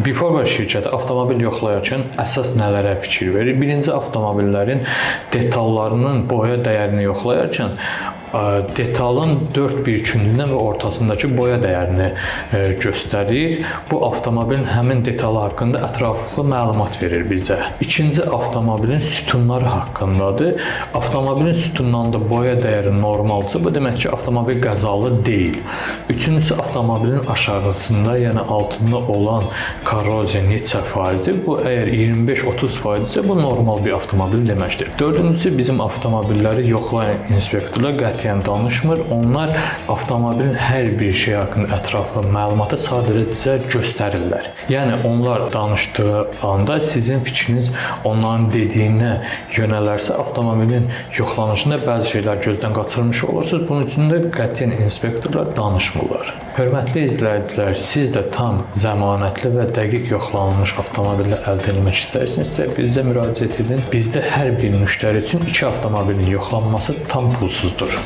Before şirkəti avtomobil yoxlayarkən əsas nələrə fikir verir? Birinci, avtomobillərin detallarının boya dəyərini yoxlayarkən detalın 4/1 kündündən və ortasındakı boya dəyərini göstərir. Bu avtomobilin həmin detalı haqqında ətraflı məlumat verir bizə. İkinci, avtomobilin sütunları haqqındadır. Avtomobilin sütunlarında boya dəyəri normaldırsa, bu demək ki, avtomobil qəzalı deyil. Üçüncüsü, avtomobilin aşağısında, yəni altında olan korroziya neçə faizdir? Bu əgər 25-30%-dirsə, bu normal bir avtomobil deməkdir. Dördüncüsü, bizim avtomobilləri yoxlayan inspektorlar qətiyyən danışmır. Onlar avtomobilin hər bir şey haqqında ətraflı məlumatı sadəcə göstərirlər. Yəni onlar danışdığı anda sizin fikriniz onların dediyinə yönələrsə, avtomobilin yoxlanışında bəzi şeylər gözdən qaçırmış olursunuz. Bunun üçün də qətiyyən inspektorlar danışmırlar. Hörmətli izləyicilər, siz də tam zəmanətli və dəqiq yoxlanılmış avtomobillər əldə etmək istəyirsinizsə, bizə müraciət edin. Bizdə hər bir müştəri üçün 2 avtomobilin yoxlanması tam pulsuzdur.